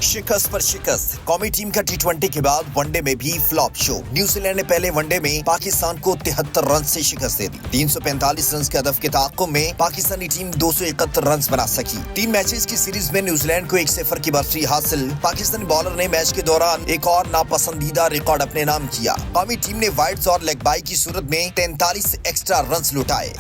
शिकस्त पर शिकस्त। कौमी टीम का T20 के बाद वनडे में भी फ्लॉप शो। न्यूजीलैंड ने पहले वनडे में पाकिस्तान को 73 रन से शिकस्त दे दी। 345 रन के हदफ के ताक़ुब में पाकिस्तानी टीम 271 रन बना सकी। 3 मैचेस की सीरीज में न्यूजीलैंड को 1-0 की बढ़त हासिल। पाकिस्तानी बॉलर ने मैच के दौरान एक और नापसंदीदा रिकॉर्ड अपने नाम किया। कौमी टीम ने वाइड्स और लेग बाई की सूरत में 43 एक्स्ट्रा रन लुटाए।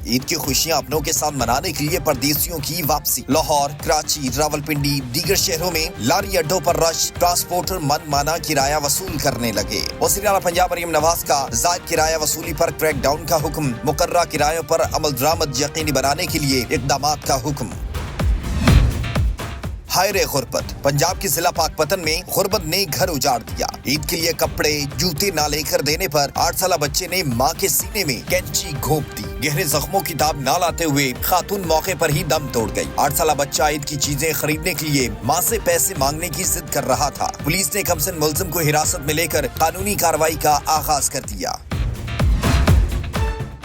ईद की खुशियां अपनों के साथ मनाने के लिए परदेशियों की वापसी। लाहौर, कराची, रावलपिंडी, दीगर शहरों में लारी अड्डों पर रश। ट्रांसपोर्टर मनमाना किराया वसूल करने लगे। वज़ीर आला पंजाब मरीम नवाज का ज़ायद किराया वसूली पर क्रैक डाउन का हुक्म। मुकर्ररा किरायों पर अमल दरामद यकीनी बनाने के लिए इक़दामात का हुक्म। हाय रे गुर्बत। पंजाब के जिला पाकपतन में गुर्बत ने घर उजाड़ दिया। ईद के लिए कपड़े जूते ना लेकर देने पर 8 साल बच्चे ने मां के सीने में कैंची घोंप दी। गहरे जख्मों की दाब ना लाते हुए खातून मौके पर ही दम तोड़ गई। 8 साल बच्चा ईद की चीजें खरीदने के लिए मां से पैसे मांगने की जिद कर रहा था। पुलिस ने कमसन मुलजिम को हिरासत में लेकर कानूनी कार्रवाई का आगाज कर दिया।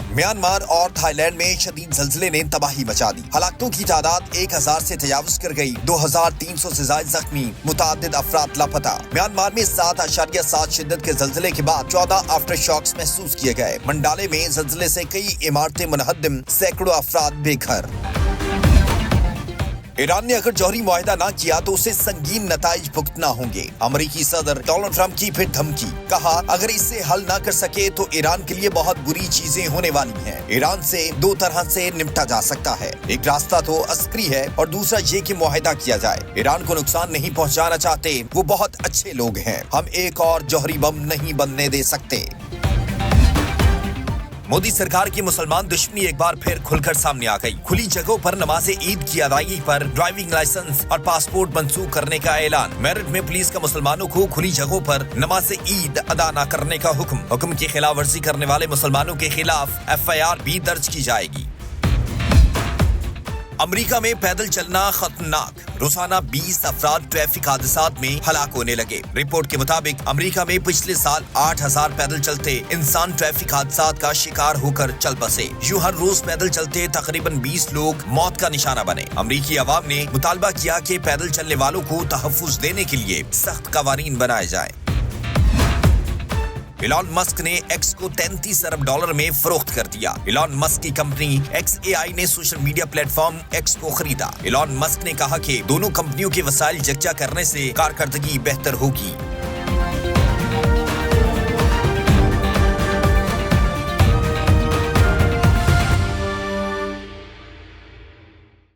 म्यांमार और थाईलैंड में शदीद ज़लज़ले ने तबाही मचा दी। हलाकतों की तादाद 1000 से तजावुज कर गई। 2300 से ज़ायद जख्मी, मुतादिद अफराद लापता। म्यांमार में 7.7 शिद्दत के ज़लज़ले के बाद 14 आफ्टर शॉक्स महसूस किए गए। मंडाले में ज़लज़ले से कई इमारतें मुनहद्दिम, सैकड़ों अफराद बेघर। ईरान ने अगर जौहरी मुआहिदा ना किया तो उसे संगीन नताइज भुगतना होंगे। अमेरिकी सदर डोनाल्ड ट्रंप की फिर धमकी। कहा अगर इससे हल ना कर सके तो ईरान के लिए बहुत बुरी चीजें होने वाली हैं। ईरान से 2 तरह से निपटा जा सकता है। एक रास्ता तो अस्करी है और दूसरा ये कि मुआहिदा किया जाए। ईरान को नुकसान नहीं पहुंचाना चाहते, वो बहुत अच्छे लोग हैं। हम एक और जौहरी बम नहीं बनने दे सकते। मोदी सरकार की मुसलमान दुश्मनी एक बार फिर खुलकर सामने आ गई। खुली जगहों पर नमाज ईद की अदायगी पर ड्राइविंग लाइसेंस और पासपोर्ट मंसूख करने का ऐलान। मेरठ में पुलिस का मुसलमानों को खुली जगहों पर नमाज ईद अदा न करने का हुक्म की खिलाफ वर्जी करने वाले मुसलमानों के खिलाफ FIR भी दर्ज की जाएगी। अमेरिका में पैदल चलना खतरनाक। रोजाना 20 अफराद ट्रैफिक हादसात में हलाक होने लगे। रिपोर्ट के मुताबिक अमेरिका में पिछले साल 8000 पैदल चलते इंसान ट्रैफिक हादसात का शिकार होकर चल बसे। यूं हर रोज पैदल चलते तकरीबन 20 लोग मौत का निशाना बने। अमेरिकी अवाम ने मुतालबा किया कि पैदल चलने वालों को तहफ्फुज देने के लिए सख्त कवानीन बनाए जाए। इलॉन मस्क ने एक्स को $33 अरब में फरोख्त कर दिया। इलॉन मस्क की कंपनी XAI ने सोशल मीडिया प्लेटफॉर्म एक्स को खरीदा। इलॉन मस्क ने कहा कि दोनों कंपनियों के वसाइल यकजा करने से कारकर्दगी बेहतर होगी।